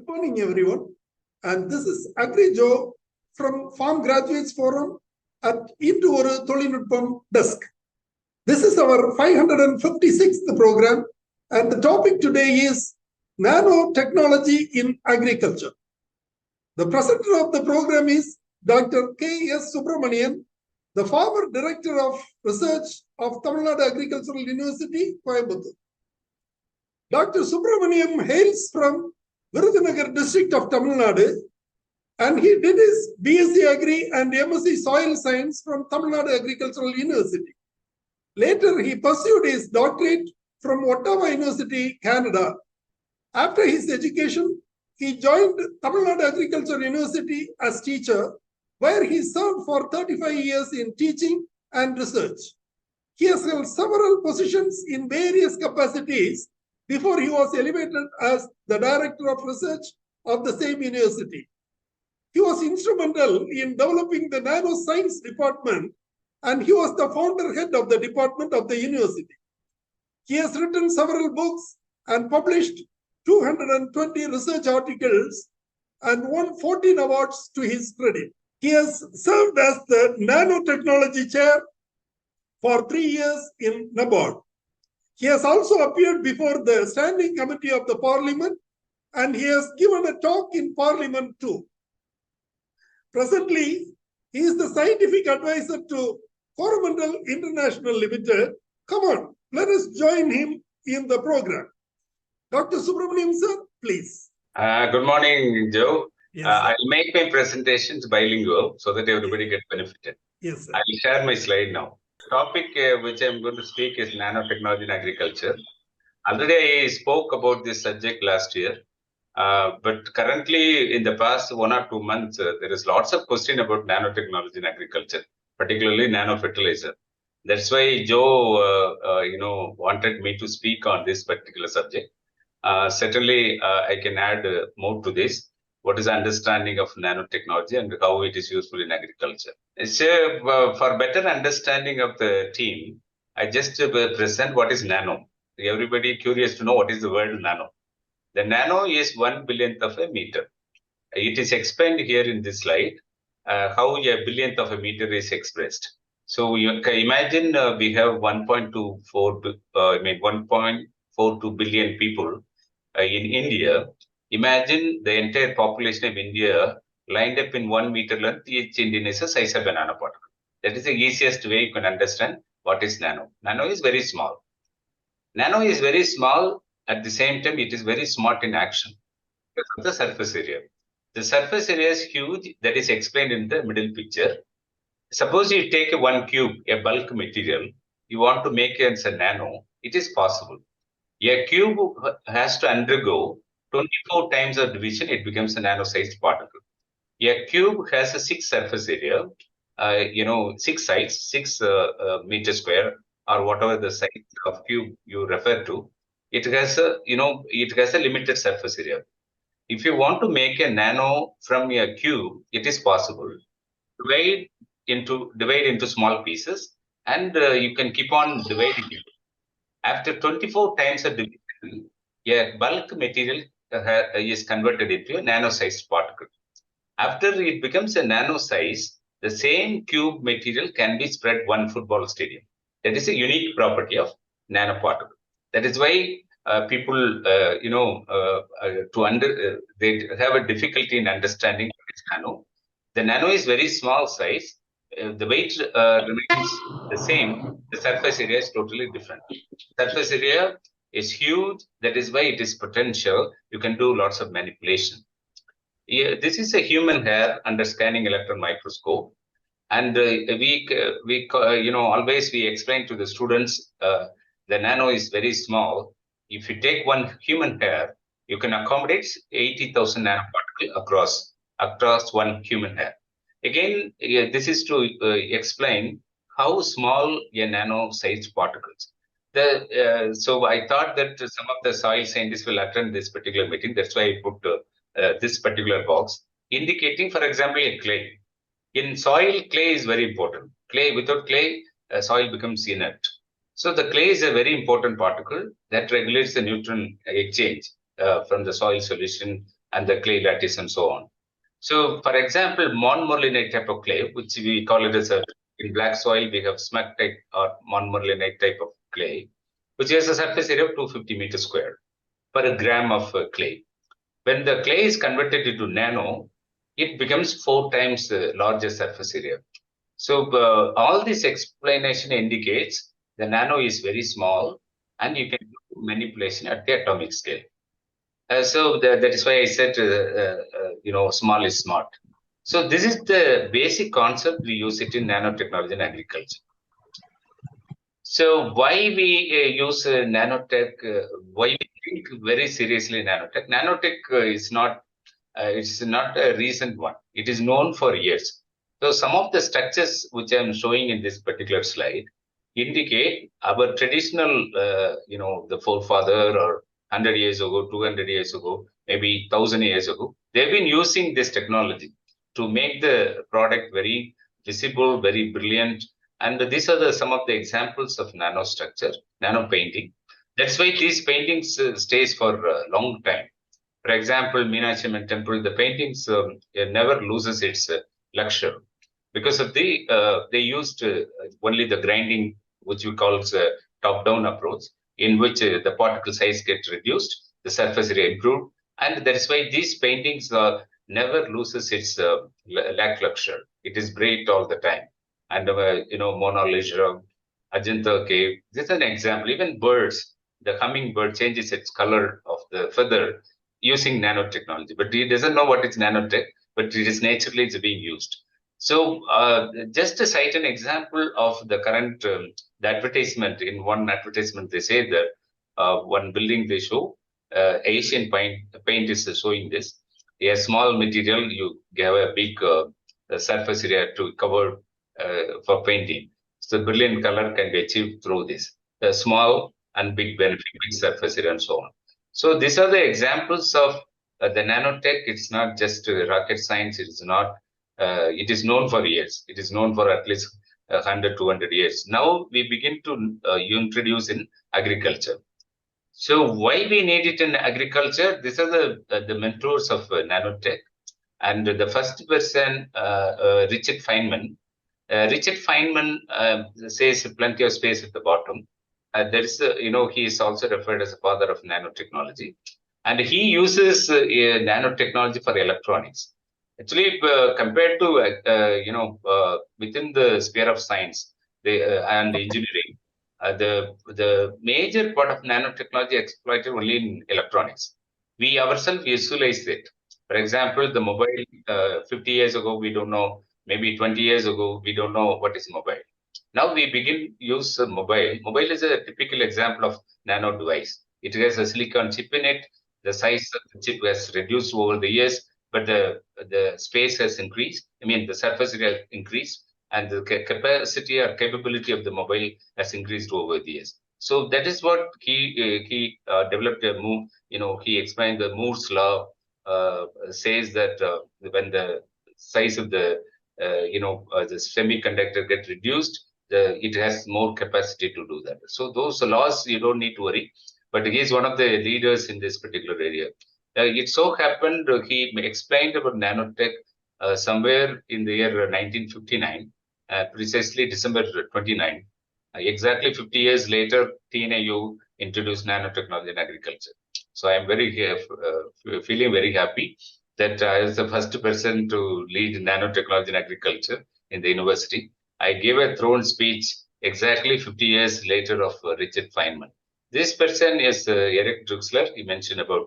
Good morning, everyone. And this is Agri Joe from Farm Graduates Forum at Into Oru Tholinootpam Desk. This is our 556th program, and the topic today is nanotechnology in agriculture. The presenter of the program is Dr. K.S. Subramanian, the former Director of Research of Tamil Nadu Agricultural University, Coimbatore. Dr. Subramanian hails from Virudhunagar district of Tamil Nadu, and he did his BSc Agri and MSc Soil Science from Tamil Nadu Agricultural University. Later, he pursued his doctorate from Ottawa University, Canada. After his education, he joined Tamil Nadu Agricultural University as teacher, where he served for 35 years in teaching and research. He has held several positions in various capacities before he was elevated as the Director of Research of the same university. He was instrumental in developing the Nano Science Department, and he was the founder head of the department of the university. He has written several books and published 220 research articles and won 14 awards to his credit. He has served as the nanotechnology chair for 3 years in NABARD. He has also appeared before the Standing Committee of the Parliament, and he has given a talk in Parliament too. Presently, he is the scientific advisor to Coromandel International Limited. Come on, let us join him in the program. Dr. Subramanian, sir, please. Good morning, Joe. Yes, I'll make my presentations bilingual so that everybody gets benefited. Yes, sir. I'll share my slide now. The topic which I'm going to speak is nanotechnology in agriculture. Already I spoke about this subject last year, but currently in the past 1 or 2 months, there is lots of question about nanotechnology in agriculture, particularly nanofertilizer. That's why Joe, wanted me to speak on this particular subject. Certainly, I can add more to this. What is the understanding of nanotechnology and how it is useful in agriculture? So, for better understanding of the team, I just present what is nano. Everybody curious to know what is the word nano. The nano is 1 billionth of a meter. It is explained here in this slide how a billionth of a meter is expressed. So you can imagine we have 1.42 billion people in India. Imagine the entire population of India lined up in 1 meter length. Each Indian is the size of a nanoparticle. That is the easiest way you can understand what is nano. Nano is very small. Nano is very small. At the same time, it is very smart in action because of the surface area. The surface area is huge. That is explained in the middle picture. Suppose you take a 1 cube, a bulk material, you want to make it as a nano, it is possible. A cube has to undergo 24 times of division, it becomes a nano-sized particle. A cube has a 6 surface area, 6 sides, 6 meter square, or whatever the size of cube you refer to. It has a, it has a limited surface area. If you want to make a nano from a cube, it is possible. Divide into small pieces, and you can keep on dividing it. After 24 times of division, a bulk material is converted into a nano-sized particle. After it becomes a nano size, the same cube material can be spread 1 football stadium. That is a unique property of nanoparticle. That is why people, they have a difficulty in understanding what is nano. The nano is very small size. The weight remains the same. The surface area is totally different. Surface area is huge. That is why it is potential. You can do lots of manipulation. Yeah, this is a human hair under scanning electron microscope, and always we explain to the students the nano is very small. If you take 1 human hair, you can accommodate 80,000 nanoparticles across 1 human hair. Again, this is to explain how small a nano-sized particles. So I thought that some of the soil scientists will attend this particular meeting. That's why I put this particular box, indicating, for example, a clay. In soil, clay is very important. Without clay, soil becomes inert. So the clay is a very important particle that regulates the nutrient exchange from the soil solution and the clay lattice and so on. So, for example, montmorillonite type of clay, which we call it as in black soil, we have smeg type or montmorillonite type of clay, which has a surface area of 250 meters square per gram of clay. When the clay is converted into nano, it becomes 4 times larger surface area. So all this explanation indicates the nano is very small and you can do manipulation at the atomic scale. So that is why I said, small is smart. So this is the basic concept. We use it in nanotechnology and agriculture. So why we use nanotech? Why we think very seriously nanotech? Nanotech is not. It's not a recent one. It is known for years. So some of the structures which I am showing in this particular slide indicate our traditional, the forefather or 100 years ago, 200 years ago, maybe 1,000 years ago, they've been using this technology to make the product very visible, very brilliant. And these are some of the examples of nanostructure, nano painting. That's why these paintings stays for a long time. For example, Meenakshi Amman temple, the paintings it never loses its luxury because of they used only the grinding, which we call top-down approach, in which the particle size gets reduced, the surface area improved, and that is why these paintings never loses its lackluster. It is bright all the time. And Mona Lisa, Ajanta cave. This is an example. Even birds, the hummingbird changes its color of the feather using nanotechnology, but he doesn't know what is nanotech, but it is naturally it's being used. So just to cite an example of the current the advertisement. In one advertisement, they say that one building they show Asian paint is showing this. A small material, you have a big surface area to cover for painting. So brilliant color can be achieved through this. The small and big benefit, big surface area and so on. So these are the examples of the nanotech. It's not just rocket science. It is not. It is known for years. It is known for at least 100, 200 years. Now we begin to introduce in agriculture. So why we need it in agriculture? These are the mentors of nanotech. And the first person, Richard Feynman. Richard Feynman says plenty of space at the bottom. There is, he is also referred as a father of nanotechnology, and he uses nanotechnology for electronics. Actually, compared to within the sphere of science and engineering, the major part of nanotechnology exploited only in electronics. We ourselves visualize it. For example, the mobile 50 years ago, we don't know. Maybe 20 years ago, we don't know what is mobile. Now we begin use mobile. Mobile is a typical example of nano device. It has a silicon chip in it. The size of the chip has reduced over the years, but the space has increased. I mean, the surface area increased, and the capacity or capability of the mobile has increased over the years. So that is what he developed a move. He explained the Moore's law. Says that when the size of the semiconductor get reduced, it has more capacity to do that. So those laws, you don't need to worry. But he is one of the leaders in this particular area. It so happened he explained about nanotech somewhere in the year 1959, precisely December 29. Exactly 50 years later, TNAU introduced nanotechnology in agriculture. So I am feeling very happy that I was the first person to lead nanotechnology in agriculture in the university. I gave a throne speech exactly 50 years later of Richard Feynman. This person is Eric Drexler. He mentioned about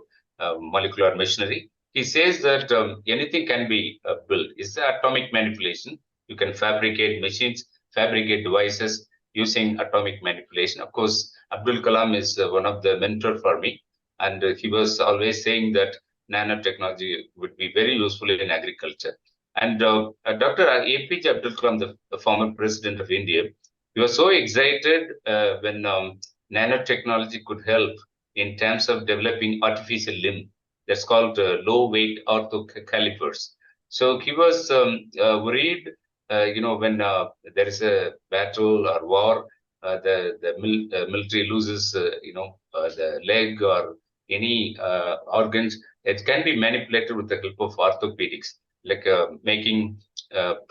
molecular machinery. He says that anything can be built. It's atomic manipulation. You can fabricate machines, fabricate devices using atomic manipulation. Of course, Abdul Kalam is one of the mentors for me. And he was always saying that nanotechnology would be very useful in agriculture. And Dr. APJ Abdul Kalam, the former president of India, he was so excited when nanotechnology could help in terms of developing artificial limb. That's called low-weight orthocalipers. So he was worried, when there is a battle or war, the military loses, the leg or any organs. it can be manipulated with the help of orthopedics, like making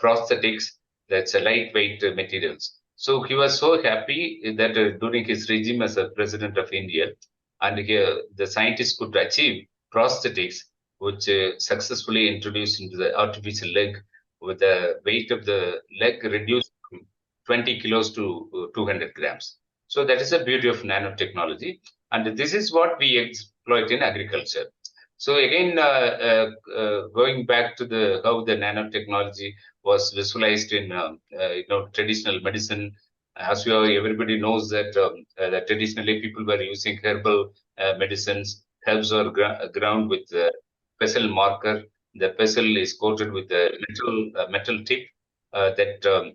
prosthetics that's a lightweight materials. So he was so happy that during his regime as a president of India, and the scientists could achieve prosthetics which successfully introduced into the artificial leg with the weight of the leg reduced from 20 kilos to 200 grams. So that is the beauty of nanotechnology. And this is what we exploit in agriculture. So again, going back to the how the nanotechnology was visualized in traditional medicine, as everybody knows that traditionally people were using herbal medicines. Herbs are ground with pestle marker. The pestle is coated with a metal tip that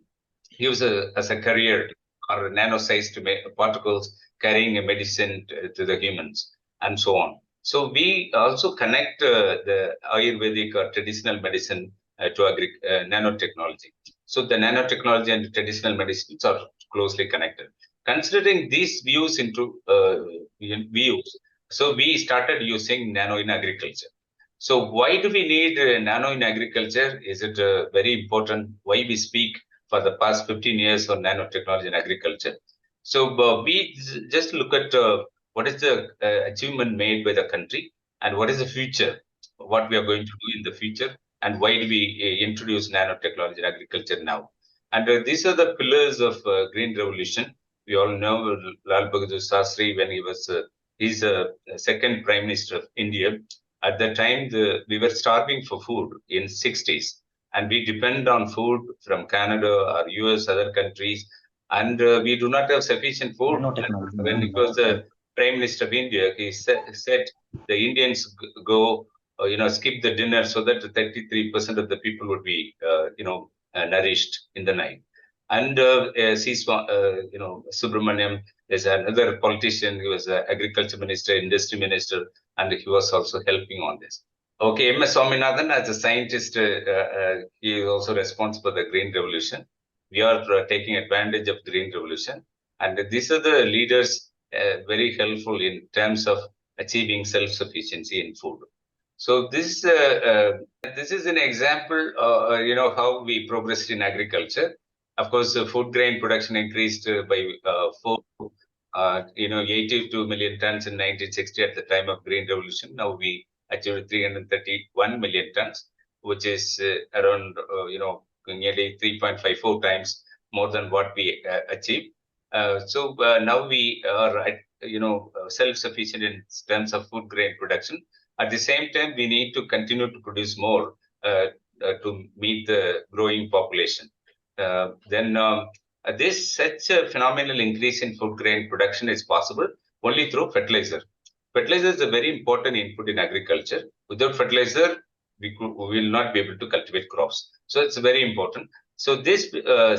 gives as a carrier or nano-sized particles carrying a medicine to the humans and so on. So we also connect the Ayurvedic or traditional medicine to nanotechnology. So the nanotechnology and traditional medicines are closely connected. Considering these views so we started using nano in agriculture. So why do we need nano in agriculture? Is it very important? Why we speak for the past 15 years on nanotechnology in agriculture? So we just look at what is the achievement made by the country and what is the future, what we are going to do in the future, and why do we introduce nanotechnology in agriculture now? And these are the pillars of green revolution. We all know Lal Bahadur Shastri when he was he's a second prime minister of India. At that time, we were starving for food in 60s, and we depend on food from Canada or US, other countries, and we do not have sufficient food. When he was the Prime Minister of India, he said the Indians go, skip the dinner so that 33% of the people would be, nourished in the night. And Subramanian is another politician. He was an agriculture minister, industry minister, and he was also helping on this. Okay, M.S. Swaminathan, as a scientist, he is also responsible for the Green Revolution. We are taking advantage of Green Revolution. And these are the leaders very helpful in terms of achieving self-sufficiency in food. So this is an example, how we progressed in agriculture. Of course, food grain production increased by 82 million tons in 1960 at the time of Green Revolution. Now we achieved 331 million tons, which is around, nearly 3.54 times more than what we achieved. So now we are, self-sufficient in terms of food grain production. At the same time, we need to continue to produce more to meet the growing population. Such a phenomenal increase in food grain production is possible only through fertilizer. Fertilizer is a very important input in agriculture. Without fertilizer, we will not be able to cultivate crops. So it's very important. So this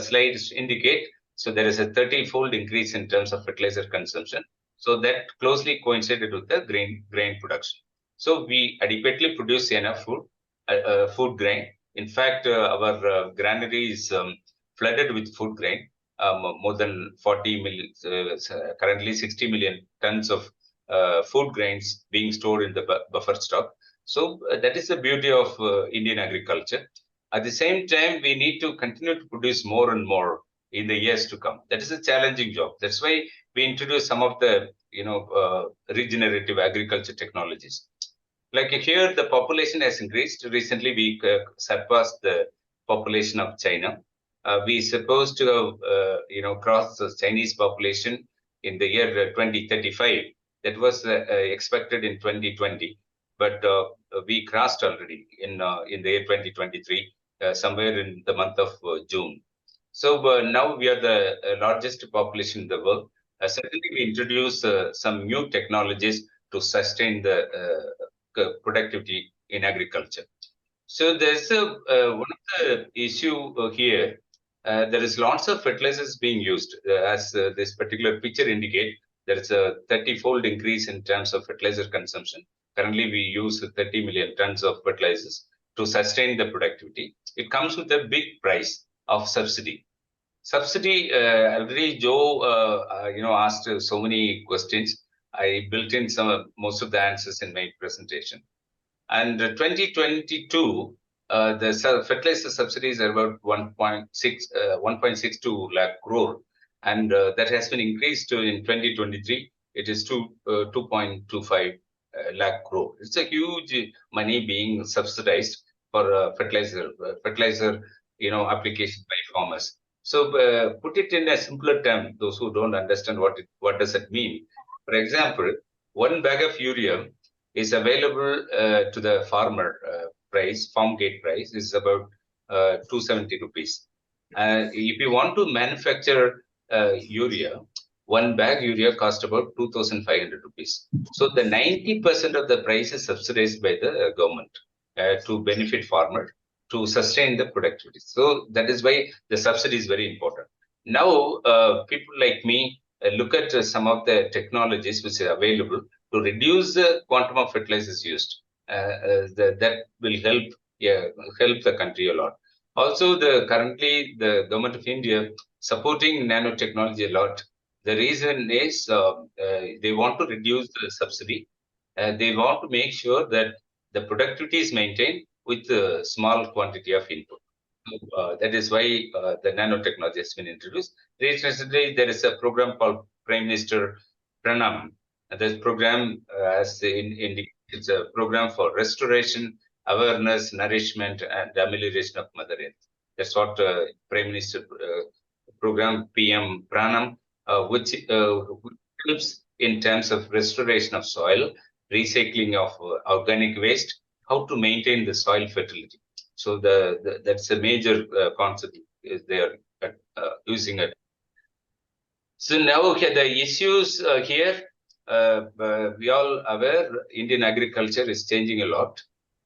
slides indicate, so there is a 30-fold increase in terms of fertilizer consumption. So that closely coincided with the grain production. So we adequately produce enough food grain. In fact, our granary is flooded with food grain. More than 40 million, currently 60 million tons of food grains being stored in the buffer stock. So that is the beauty of Indian agriculture. At the same time, we need to continue to produce more and more in the years to come. That is a challenging job. That's why we introduce some of the regenerative agriculture technologies. Like here, the population has increased. Recently, we surpassed the population of China. We supposed to have, crossed the Chinese population in the year 2035. That was expected in 2020, but we crossed already in the year 2023, somewhere in the month of June. So now we are the largest population in the world. Certainly, we introduce some new technologies to sustain the productivity in agriculture. So there's one of the issue here. There is lots of fertilizers being used. As this particular picture indicate, there is a 30-fold increase in terms of fertilizer consumption. Currently, we use 30 million tons of fertilizers to sustain the productivity. It comes with a big price of subsidy. Subsidy, Agri Joe, asked so many questions. I built in most of the answers in my presentation. And 2022, the fertilizer subsidies are about 1.62 lakh crore, and that has been increased to in 2023. It is 2.25 lakh crore. It's a huge money being subsidized for fertilizer application by farmers. So put it in a simpler term, those who don't understand what does it mean. For example, one bag of urea is available to the farmer farm gate price is about 270 rupees. If you want to manufacture urea, one bag urea costs about 2,500 rupees. So the 90% of the price is subsidized by the government to benefit farmer to sustain the productivity. So that is why the subsidy is very important. Now, people like me look at some of the technologies which are available to reduce the quantum of fertilizers used. That will help the country a lot. Also, currently the government of India supporting nanotechnology a lot. The reason is they want to reduce the subsidy. They want to make sure that the productivity is maintained with a small quantity of input. That is why the nanotechnology has been introduced. Recently, there is a program called Prime Minister Pranam. This program, it's a program for restoration, awareness, nourishment, and amelioration of Mother Earth. That's what Prime Minister program PM Pranam, which helps in terms of restoration of soil, recycling of organic waste, how to maintain the soil fertility. So that's a major concept is they are using it. So now the issues here, we all aware Indian agriculture is changing a lot,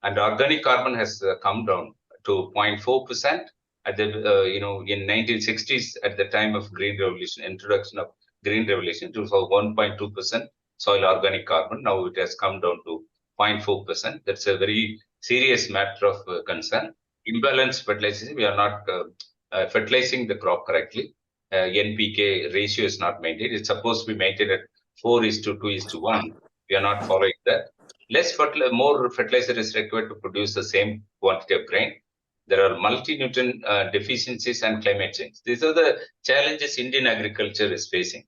and organic carbon has come down to 0.4% at the in 1960s at the time of Green Revolution, introduction of Green Revolution, it was 1.2% soil organic carbon. Now it has come down to 0.4%. That's a very serious matter of concern. Imbalanced fertilization, we are not fertilizing the crop correctly. NPK ratio is not maintained. It's supposed to be maintained at 4:2:1. We are not following that. More fertilizer is required to produce the same quantity of grain. There are multi-nutrient deficiencies and climate change. These are the challenges Indian agriculture is facing.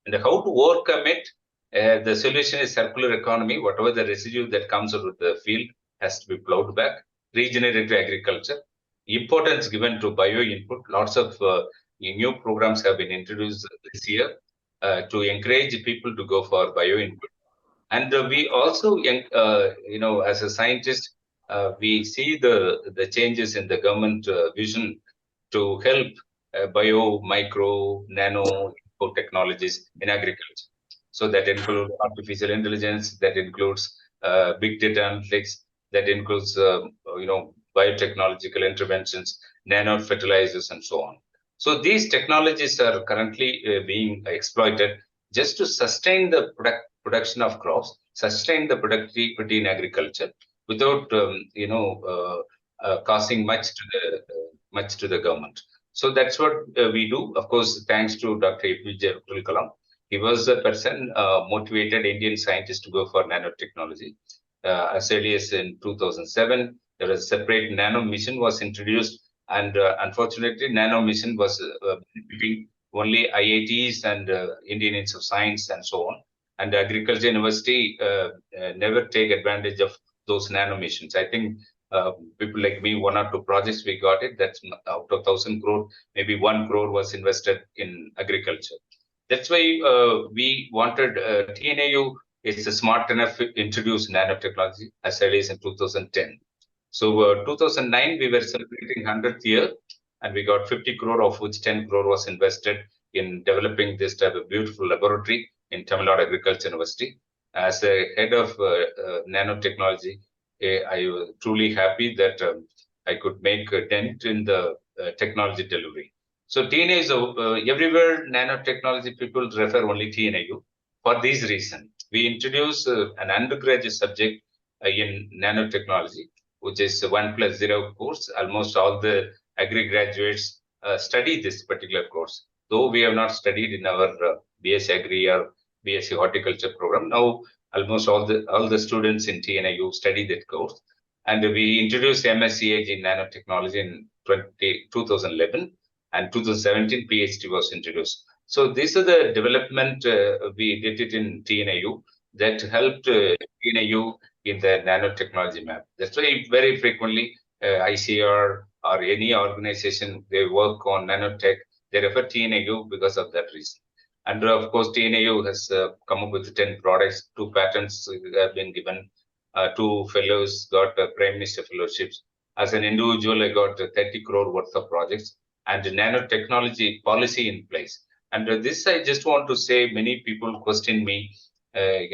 And how to overcome it? The solution is circular economy. Whatever the residue that comes out of the field has to be plowed back. Regenerative agriculture. Importance given to bio input. Lots of new programs have been introduced this year to encourage people to go for bio input. And we also, as a scientist, we see the changes in the government vision to help bio, micro, nano technologies in agriculture. So that includes artificial intelligence, that includes big data analytics, that includes biotechnological interventions, nano fertilizers, and so on. So these technologies are currently being exploited just to sustain the production of crops, sustain the productivity in agriculture without causing much to the government. So that's what we do. Of course, thanks to Dr. APJ Abdul Kalam. He was the person motivated Indian scientists to go for nanotechnology. As early as in 2007, there was a separate nano mission was introduced, and unfortunately, nano mission was benefiting only IITs and Indian Institute of Science and so on. And the Agriculture University never take advantage of those nano missions. I think people like me, 1 or 2 projects we got it. That's out of 1,000 crore, maybe 1 crore was invested in agriculture. That's why we wanted TNAU is smart enough to introduce nanotechnology as early as in 2010. So 2009, we were celebrating 100th year, and we got 50 crore, of which 10 crore was invested in developing this type of beautiful laboratory in Tamil Nadu Agriculture University. As a head of nanotechnology, I was truly happy that I could make a dent in the technology delivery. So TNAU is everywhere nanotechnology people refer only TNAU. For this reason, we introduce an undergraduate subject in nanotechnology, which is 1+0 course. Almost all the agri graduates study this particular course. Though we have not studied in our BS Agri or BSc Horticulture program. Now, almost all the students in TNAU study that course. And we introduced MSc in nanotechnology in 2011, and 2017 PhD was introduced. So these are the development we did it in TNAU that helped TNAU in the nanotechnology map. That's why very frequently ICR or any organization, they work on nanotech, they refer TNAU because of that reason. And of course, TNAU has come up with 10 products, 2 patents have been given, 2 fellows got Prime Minister fellowships. As an individual, I got 30 crore worth of projects and nanotechnology policy in place. And this, I just want to say, many people question me, a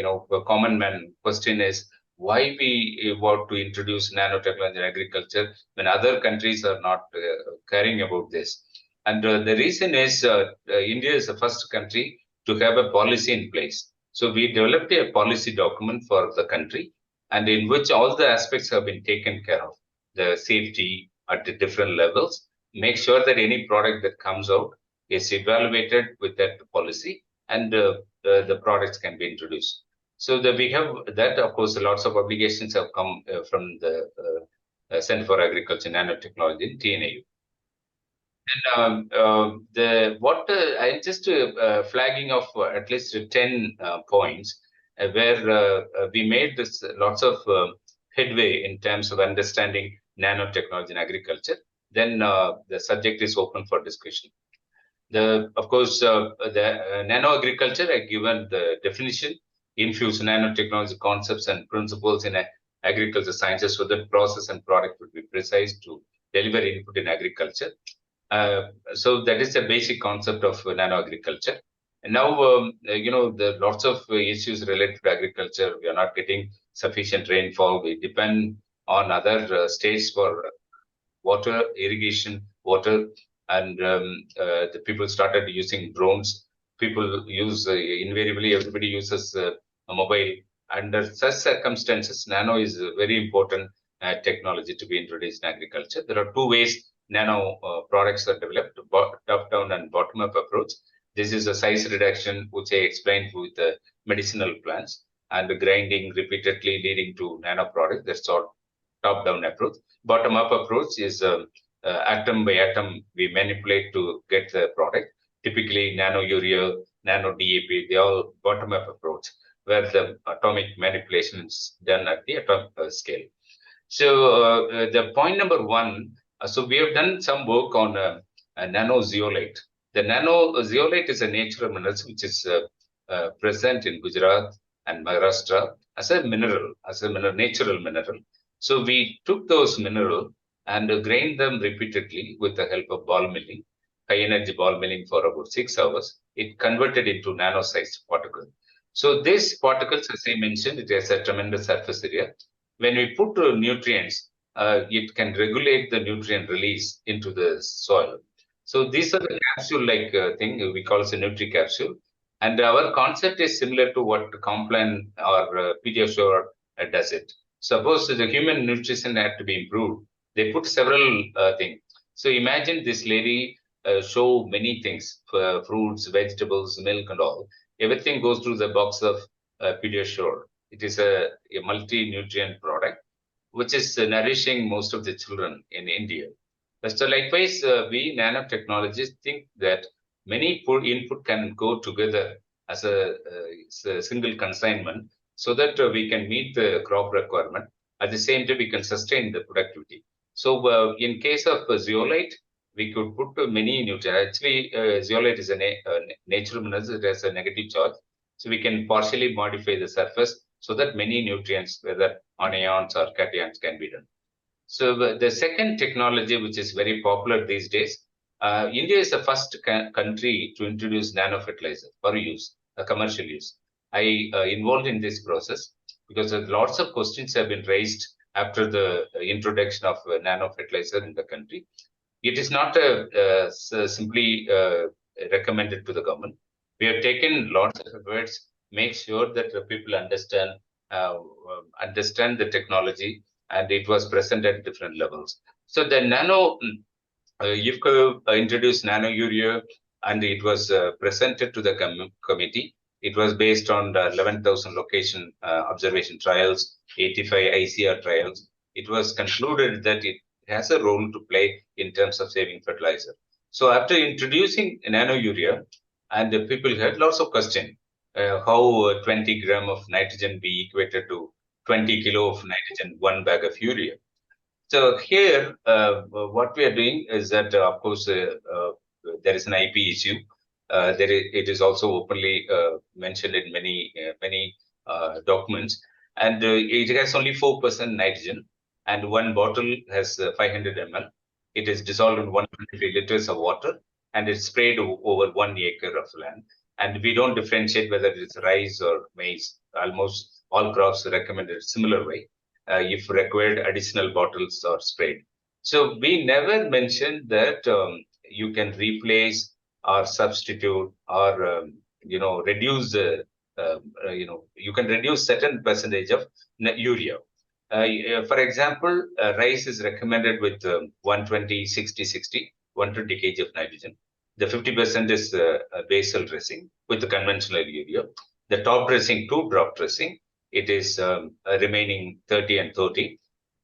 common man question is, why we want to introduce nanotechnology in agriculture when other countries are not caring about this? And the reason is India is the first country to have a policy in place. So we developed a policy document for the country, and in which all the aspects have been taken care of. The safety at the different levels, make sure that any product that comes out is evaluated with that policy, and the products can be introduced. So that we have that, of course, lots of obligations have come from the Center for Agriculture and Nanotechnology in TNAU. And I'm just flagging of at least 10 points where we made this lots of headway in terms of understanding nanotechnology in agriculture. Then the subject is open for discussion. Of course, the nano agriculture, I given the definition, infuse nanotechnology concepts and principles in agriculture sciences so that process and product would be precise to deliver input in agriculture. So that is the basic concept of nano agriculture. And now, there are lots of issues related to agriculture. We are not getting sufficient rainfall. We depend on other states for water, irrigation, water, and the people started using drones. People use, invariably, everybody uses a mobile. Under such circumstances, nano is a very important technology to be introduced in agriculture. There are 2 ways nano products are developed, top-down and bottom-up approach. This is a size reduction, which I explained with the medicinal plants, and the grinding repeatedly leading to nano product. That's all top-down approach. Bottom-up approach is atom by atom, we manipulate to get the product. Typically, nano urea, nano DAP, they all bottom-up approach, where the atomic manipulation is done at the atomic scale. So the point number 1, so we have done some work on a nano zeolite. The nano zeolite is a natural mineral which is present in Gujarat and Maharashtra as a mineral, natural mineral. So we took those mineral and grained them repeatedly with the help of ball milling, high energy ball milling for about 6 hours. It converted into nano-sized particles. So these particles, as I mentioned, it has a tremendous surface area. When we put nutrients, it can regulate the nutrient release into the soil. So these are the capsule-like thing we call as a nutri-capsule. And our concept is similar to what Complan or Pediasure does it. Suppose the human nutrition had to be improved, they put several things. So imagine this lady show many things, fruits, vegetables, milk and all. Everything goes through the box of Pediasure. It is a multi-nutrient product, which is nourishing most of the children in India. So likewise, we nanotechnologists think that many input can go together as a single consignment so that we can meet the crop requirement. At the same time, we can sustain the productivity. So in case of zeolite, we could put many nutrients. Actually, zeolite is a natural mineral. It has a negative charge. So we can partially modify the surface so that many nutrients, whether anions or cations, can be done. So the second technology, which is very popular these days, India is the first country to introduce nano fertilizer for use, commercial use. I involved in this process because lots of questions have been raised after the introduction of nano fertilizer in the country. It is not simply recommended to the government. We have taken lots of efforts, make sure that the people understand the technology, and it was present at different levels. So the nano, IFCO introduced nano urea, and it was presented to the committee. It was based on 11,000 location observation trials, 85 ICR trials. It was concluded that it has a role to play in terms of saving fertilizer. So after introducing nano urea, and the people had lots of questions, how 20 gram of nitrogen be equated to 20 kilo of nitrogen, 1 bag of urea. So here, what we are doing is that, of course, there is an IP issue. It is also openly mentioned in many documents, and it has only 4% nitrogen, and one bottle has 500 ml. It is dissolved in 120 liters of water, and it's sprayed over 1 acre of land. And we don't differentiate whether it's rice or maize. Almost all crops recommended similar way. If required, additional bottles are sprayed. So we never mentioned that you can replace or substitute or reduce you can reduce certain percentage of urea. For example, rice is recommended with 120, 60, 60, 120 kg of nitrogen. The 50% is basal dressing with the conventional urea. The top dressing, 2-drop dressing, it is remaining 30 and 30.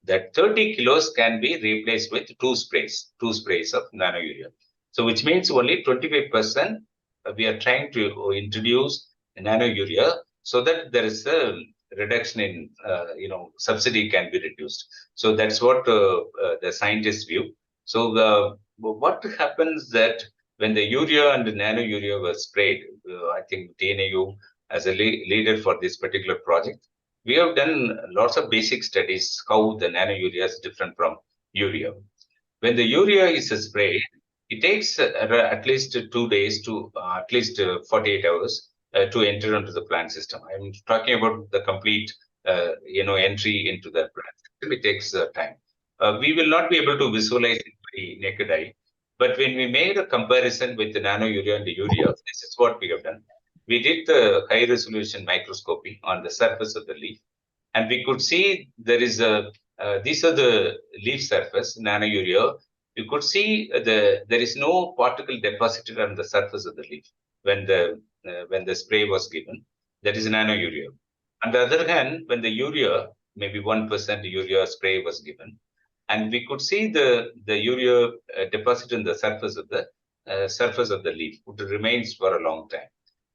That 30 kilos can be replaced with two sprays of nano urea. So which means only 25% we are trying to introduce nano urea so that there is a reduction in, subsidy can be reduced. So that's what the scientists view. So what happens that when the urea and the nano urea were sprayed, I think TNAU as a leader for this particular project, we have done lots of basic studies how the nano urea is different from urea. When the urea is sprayed, it takes at least 2 days to at least 48 hours to enter into the plant system. I'm talking about the complete, entry into the plant system. It takes time. We will not be able to visualize it by naked eye. But when we made a comparison with the nano urea and the urea, this is what we have done. We did the high resolution microscopy on the surface of the leaf, and we could see there is these are the leaf surface, nano urea. You could see there is no particle deposited on the surface of the leaf when the spray was given. That is nano urea. On the other hand, when the urea, maybe 1% urea spray was given, and we could see the urea deposit in the surface of the leaf, which remains for a long time.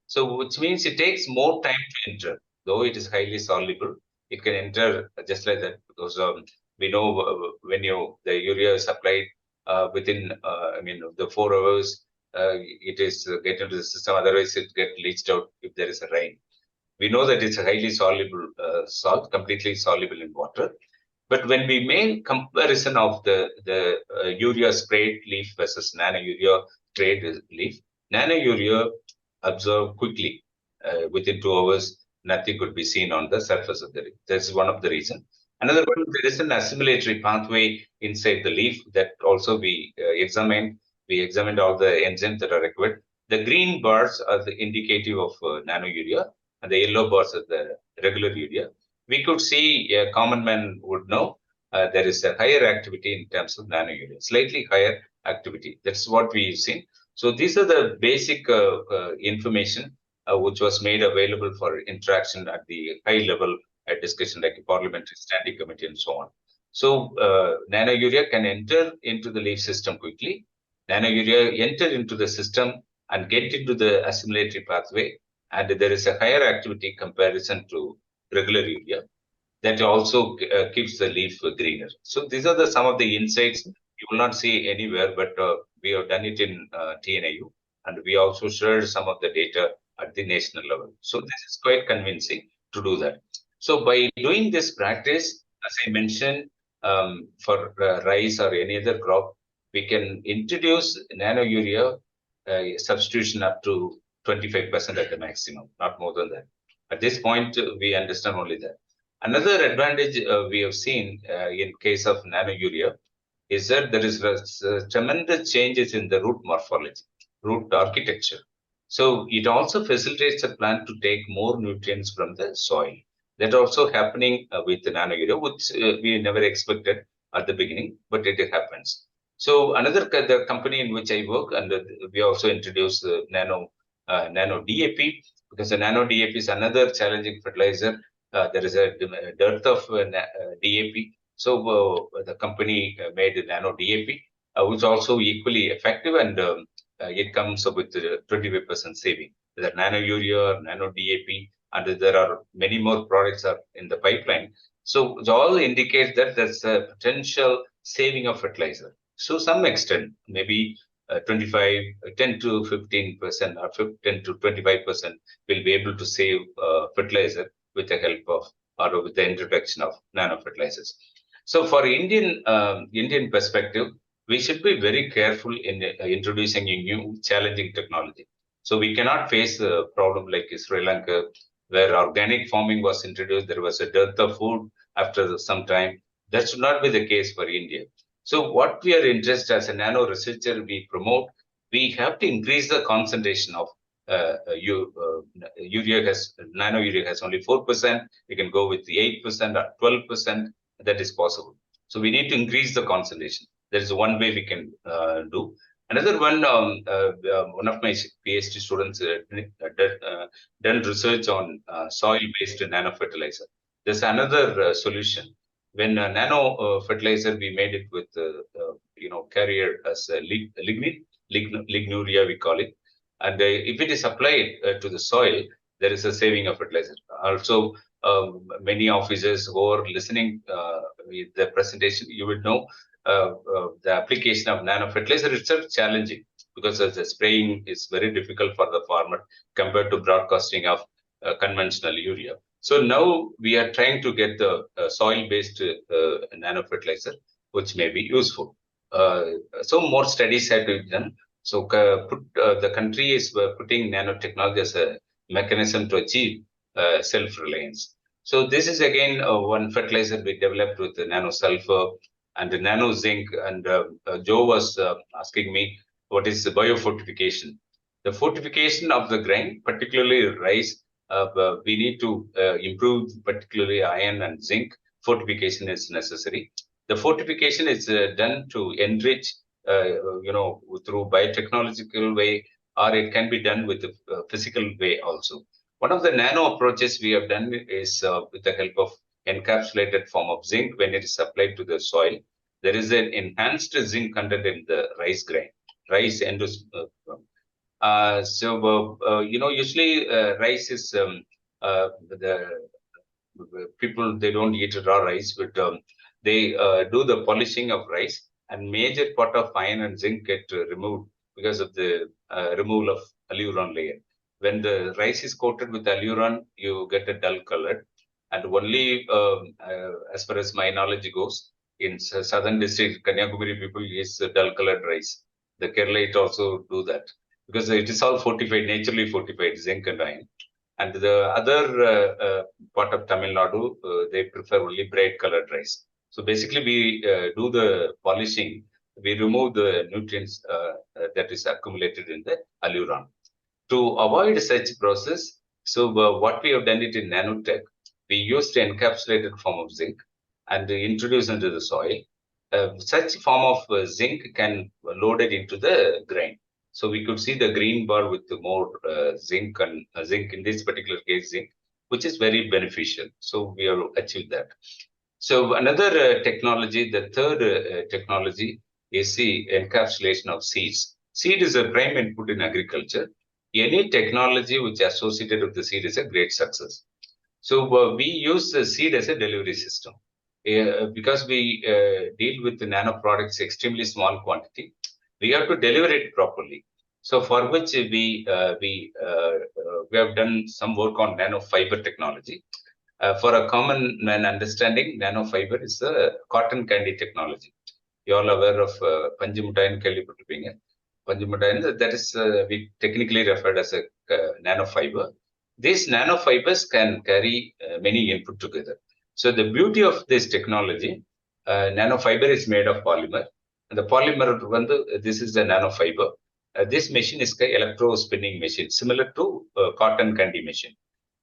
So which means it takes more time to enter, though it is highly soluble. It can enter just like that because we know when the urea is applied within the 4 hours, it is get into the system. Otherwise, it get leached out if there is a rain. We know that it's a highly soluble salt, completely soluble in water. But when we made comparison of the urea sprayed leaf versus nano urea sprayed leaf, nano urea absorb quickly. Within 2 hours, nothing could be seen on the surface of the leaf. That's one of the reasons. Another one, there is an assimilatory pathway inside the leaf that also we examined. We examined all the enzymes that are required. The green bars are the indicative of nano urea, and the yellow bars are the regular urea. We could see, a common man would know, there is a higher activity in terms of nano urea, slightly higher activity. That's what we've seen. So these are the basic information which was made available for interaction at the high level discussion, like a parliamentary standing committee and so on. So nano urea can enter into the leaf system quickly. Nano urea enter into the system and get into the assimilatory pathway, and there is a higher activity comparison to regular urea. That also keeps the leaf greener. So these are some of the insights you will not see anywhere, but we have done it in TNAU, and we also shared some of the data at the national level. So this is quite convincing to do that. So by doing this practice, as I mentioned, for rice or any other crop, we can introduce nano urea substitution up to 25% at the maximum, not more than that. At this point, we understand only that. Another advantage we have seen in case of nano urea is that there is tremendous changes in the root morphology, root architecture. So it also facilitates the plant to take more nutrients from the soil. That also happening with the nano urea, which we never expected at the beginning, but it happens. So the company in which I work, and we also introduced Nano DAP, because the Nano DAP is another challenging fertilizer. There is a dearth of DAP. So the company made the Nano DAP, which is also equally effective, and it comes up with 25% saving. The Nano Urea, Nano DAP, and there are many more products are in the pipeline. So it all indicates that there's a potential saving of fertilizer. So some extent, maybe 10 to 15% or 10 to 25% will be able to save fertilizer with the help of or with the introduction of nano fertilizers. So for Indian perspective, we should be very careful in introducing a new challenging technology. So we cannot face a problem like Sri Lanka, where organic farming was introduced. There was a dearth of food after some time. That should not be the case for India. So what we are interested as a nano researcher, we promote, we have to increase the concentration of urea nano urea has only 4%. We can go with the 8% or 12%. That is possible. So we need to increase the concentration. There is one way we can do. Another one, one of my PhD students done research on soil-based nano fertilizer. There's another solution. When nano fertilizer, we made it with carrier as lignuria, we call it. And if it is applied to the soil, there is a saving of fertilizer. Also, many officers who are listening with the presentation, you will know the application of nano fertilizer itself challenging, because the spraying is very difficult for the farmer compared to broadcasting of conventional urea. So now we are trying to get the soil-based nano fertilizer, which may be useful. So more studies have to be done. So the country is putting nanotechnology as a mechanism to achieve self-reliance. So this is again one fertilizer we developed with the nano sulfur and the nano zinc. And Joe was asking me, what is the biofortification? The fortification of the grain, particularly rice, we need to improve, particularly iron and zinc. Fortification is necessary. The fortification is done to enrich, through biotechnological way, or it can be done with the physical way also. One of the nano approaches we have done is with the help of encapsulated form of zinc. When it is applied to the soil, there is an enhanced zinc content in the rice grain, rice usually rice is the people, they don't eat raw rice, but they do the polishing of rice, and major part of iron and zinc get removed because of the removal of alluron layer. When the rice is coated with alluron, you get a dull color. And only, as far as my knowledge goes, in southern district, Kanyakumari people use dull colored rice. The Kerala also do that, because it is all fortified, naturally fortified, zinc and iron. And the other part of Tamil Nadu, they prefer only bright colored rice. So basically, we do the polishing, we remove the nutrients that is accumulated in the alluron. To avoid such process, so what we have done it in nanotech, we used encapsulated form of zinc and introduce into the soil. Such form of zinc can load it into the grain. So we could see the green bar with the more zinc, and zinc in this particular case, zinc, which is very beneficial. So we have achieved that. So another technology, the third technology is the encapsulation of seeds. Seed is a prime input in agriculture. Any technology which is associated with the seed is a great success. So we use the seed as a delivery system. Because we deal with the nano products extremely small quantity, we have to deliver it properly. So for which we have done some work on nano fiber technology. For a common man understanding, nano fiber is the cotton candy technology. You all aware of Panjimutayan Keliputupinga. Panjimutayan, that is we technically referred as a nano fiber. These nano fibers can carry many input together. So the beauty of this technology, nano fiber is made of polymer. And the polymer, this is the nano fiber. This machine is an electro spinning machine, similar to cotton candy machine.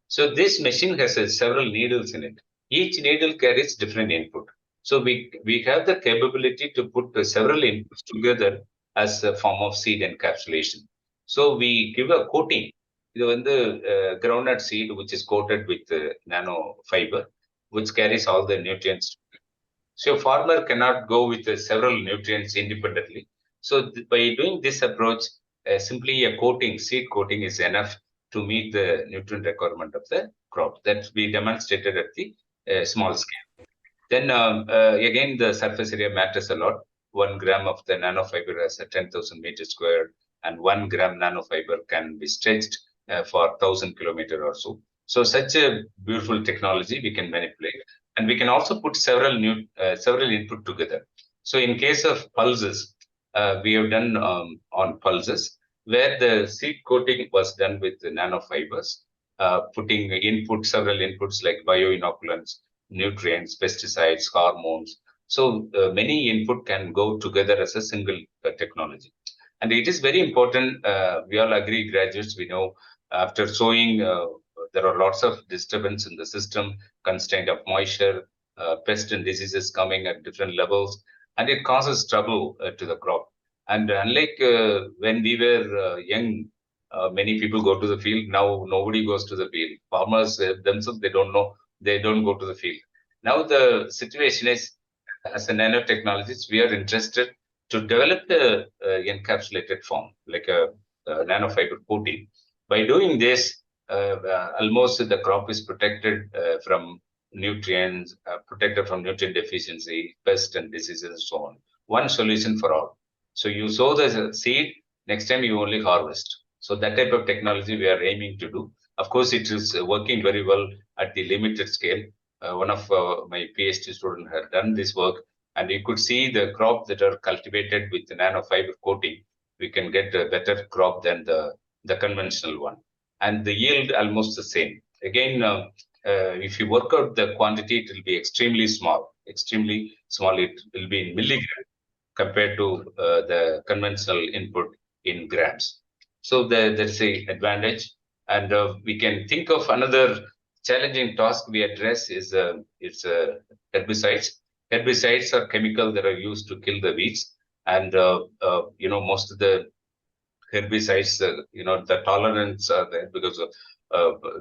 So this machine has several needles in it. Each needle carries different input. So we have the capability to put several inputs together as a form of seed encapsulation. So we give a coating. இது வந்து groundnut seed which is coated with nano fiber which carries all the nutrients. So farmer cannot go with several nutrients independently. So by doing this approach, simply a coating, seed coating is enough to meet the nutrient requirement of the crop. That we demonstrated at the small scale. Then again, the surface area matters a lot. 1 gram of the nanofiber has a 10,000 meters squared, and 1 gram nanofiber can be stretched for 1,000 kilometers or so. So such a beautiful technology we can manipulate, and we can also put several input together. So in case of pulses, we have done on pulses where the seed coating was done with the nanofibers, putting several inputs like bioinoculants, nutrients, pesticides, hormones. So many input can go together as a single technology. And it is very important. We all agree, graduates, we know after sowing, there are lots of disturbance in the system, constraint of moisture, pest and diseases coming at different levels, and it causes trouble to the crop. And unlike when we were young, many people go to the field. Now nobody goes to the field. Farmers themselves, they don't know, they don't go to the field. Now the situation is, as a nanotechnologist, we are interested to develop the encapsulated form, like a nanofiber coating. By doing this, almost the crop is protected from nutrients, protected from nutrient deficiency, pests and diseases, and so on. One solution for all. So you sow the seed, next time you only harvest. So that type of technology we are aiming to do. Of course, it is working very well at the limited scale. One of my PhD students had done this work, and you could see the crop that are cultivated with the nanofiber coating. We can get a better crop than the conventional one, and the yield almost the same. Again, if you work out the quantity, it will be extremely small. Extremely small. It will be in milligrams compared to the conventional input in grams. So there's a advantage, and we can think of another challenging task we address is herbicides. Herbicides are chemicals that are used to kill the weeds, and most of the herbicides, the tolerance are there because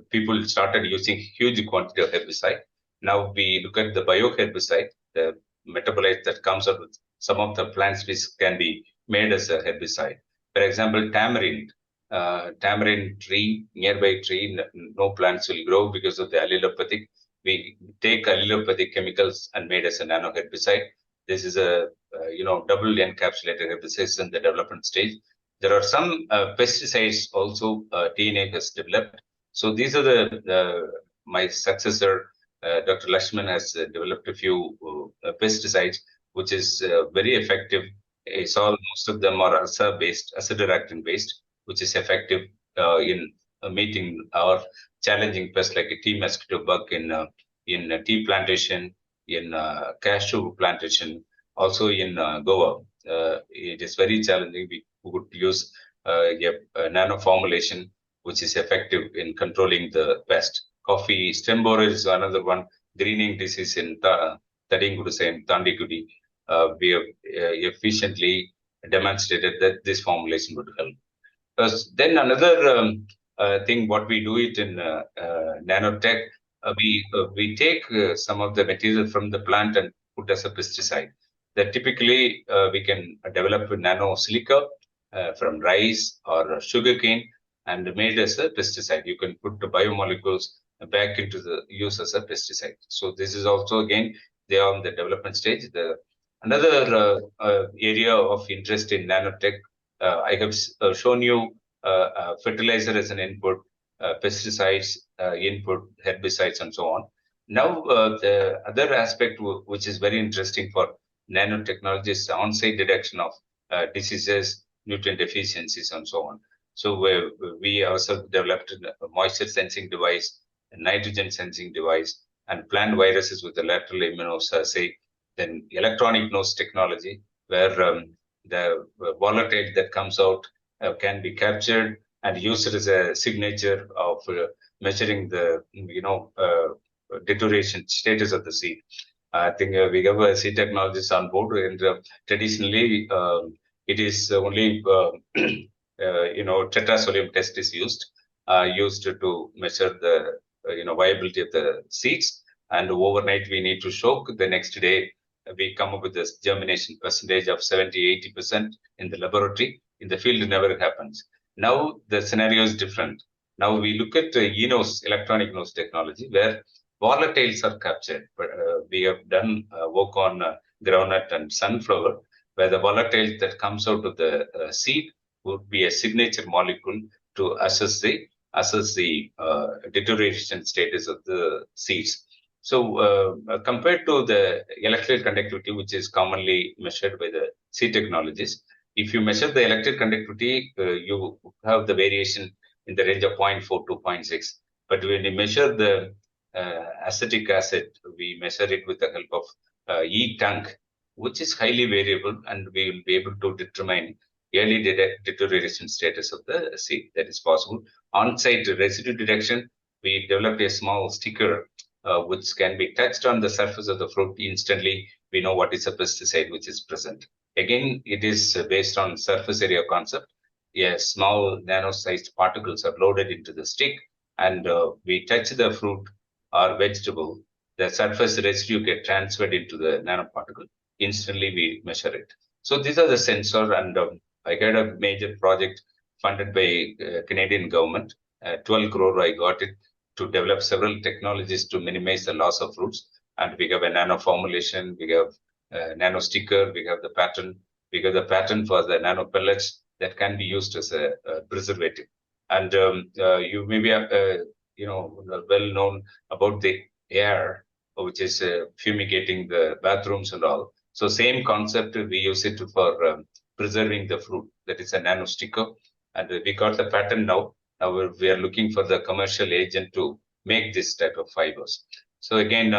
people started using huge quantity of herbicide. Now we look at the bioherbicide, the metabolite that comes out with some of the plant species can be made as a herbicide. For example, tamarind tree, nearby tree, no plants will grow because of the allelopathic. We take allelopathic chemicals and made as a nano herbicide. This is a double encapsulated herbicide in the development stage. There are some pesticides also TNAU has developed. So these are my successor, Dr. Lakshman, has developed a few pesticides, which is very effective. Most of them are acidaractin based, which is effective in meeting our challenging pests like a tea mosquito bug in tea plantation, in cashew plantation, also in Goa. It is very challenging. We would use a nano formulation which is effective in controlling the pest. Coffee stem borer is another one. Greening disease in Tadingudusai and Tandikudi. We have efficiently demonstrated that this formulation would help. Then another thing, what we do it in nanotech, we take some of the material from the plant and put as a pesticide. That typically we can develop nano silica from rice or sugarcane and made as a pesticide. You can put the biomolecules back into the use as a pesticide. So this is also, again, they are on the development stage. Another area of interest in nanotech, I have shown you fertilizer as an input, pesticides input, herbicides, and so on. Now, the other aspect which is very interesting for nanotechnology is on-site detection of diseases, nutrient deficiencies, and so on. So we also developed a moisture sensing device, a nitrogen sensing device, and plant viruses with the lateral immunoassay, then electronic nose technology, where the volatile that comes out can be captured and used as a signature of measuring the deterioration status of the seed. I think we have seed technologies on board, and traditionally it is only tetrasodium test is used. used to measure the viability of the seeds. And overnight we need to soak. The next day we come up with this germination percentage of 70-80% in the laboratory. In the field, it never happens. Now the scenario is different. Now we look at eNose, electronic nose technology, where volatiles are captured. But we have done work on groundnut and sunflower, where the volatile that comes out of the seed would be a signature molecule to assess the deterioration status of the seeds. So compared to the electrical conductivity, which is commonly measured by the seed technologies, if you measure the electric conductivity, you have the variation in the range of 0.4 to 0.6. But when you measure the acetic acid, we measure it with the help of E-tank, which is highly variable, and we will be able to determine early deterioration status of the seed. That is possible. On-site residue detection, we developed a small sticker which can be touched on the surface of the fruit. Instantly, we know what is a pesticide which is present. Again, it is based on surface area concept. Yes, small nano-sized particles are loaded into the stick, and we touch the fruit or vegetable. The surface residue get transferred into the nanoparticle. Instantly, we measure it. So these are the sensor, and I got a major project funded by Canadian government. 12 crore I got it to develop several technologies to minimize the loss of fruits. And we have a nano formulation, we have a nano sticker, we have the pattern, we have the pattern for the nano pellets that can be used as a preservative. And you may be, well known about the air, which is fumigating the bathrooms and all. So same concept, we use it for preserving the fruit. That is a nano sticker. And we got the pattern now. Now we are looking for the commercial agent to make this type of fibers. So again,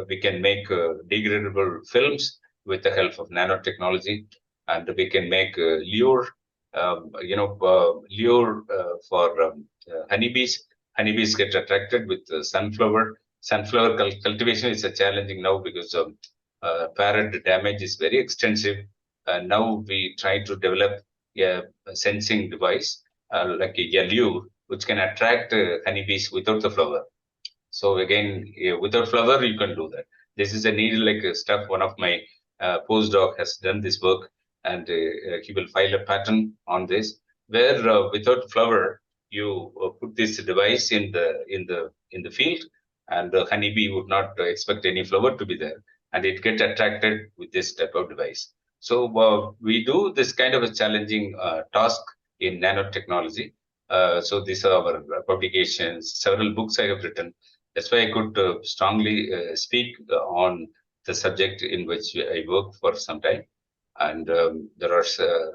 we can make degradable films with the help of nanotechnology, and we can make lure, for honeybees. Honeybees get attracted with sunflower. Sunflower cultivation is a challenging now because parent damage is very extensive. Now we try to develop a sensing device like a lure, which can attract honeybees without the flower. So again, without flower, you can do that. This is a needle-like stuff. One of my postdoc has done this work, and he will file a patent on this, where without flower, you put this device in the field, and the honeybee would not expect any flower to be there, and it get attracted with this type of device. So we do this kind of a challenging task in nanotechnology. So these are our publications, several books I have written. That's why I could strongly speak on the subject in which I work for some time. And there are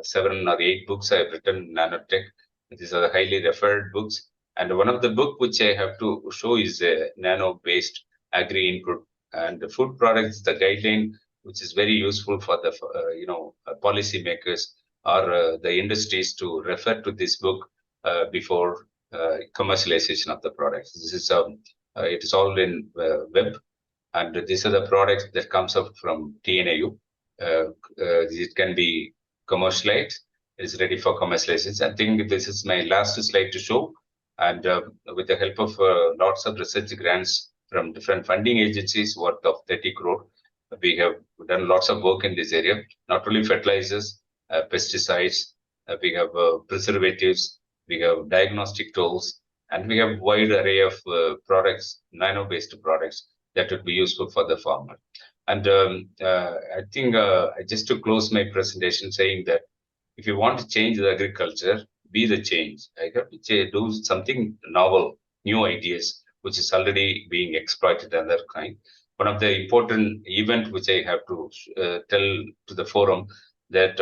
7 or 8 books I have written, nanotech. These are the highly referred books. And one of the book which I have to show is a nano-based agri input and the food products, the guideline, which is very useful for the policy makers or the industries to refer to this book before commercialization of the products. This is it is all in web, and these are the products that comes up from TNAU. It can be commercialized. It's ready for commercialization. I think this is my last slide to show, and with the help of lots of research grants from different funding agencies worth of 30 crore, we have done lots of work in this area. Not only fertilizers, pesticides, we have preservatives, we have diagnostic tools, and we have wide array of products, nano-based products that would be useful for the farmer. And I think just to close my presentation saying that if you want to change the agriculture, be the change. I have to do something novel, new ideas, which is already being exploited other kind. One of the important event which I have to tell to the forum that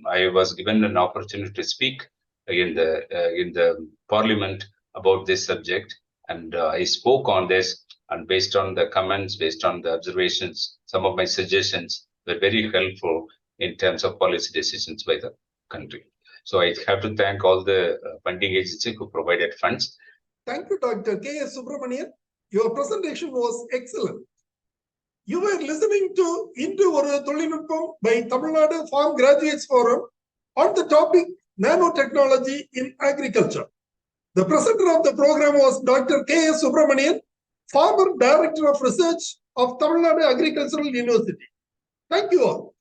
I was given an opportunity to speak in the parliament about this subject, and I spoke on this, and based on the comments, based on the observations, some of my suggestions were very helpful in terms of policy decisions by the country. So I have to thank all the funding agencies who provided funds. Thank you, Dr. K.S. Subramanian. Your presentation was excellent. You were listening to Into Oru Tholilnutpam by Tamil Nadu Farm Graduates Forum on the topic nanotechnology in agriculture. The presenter of the program was Dr. K.S. Subramanian, former Director of Research of Tamil Nadu Agricultural University. Thank you all.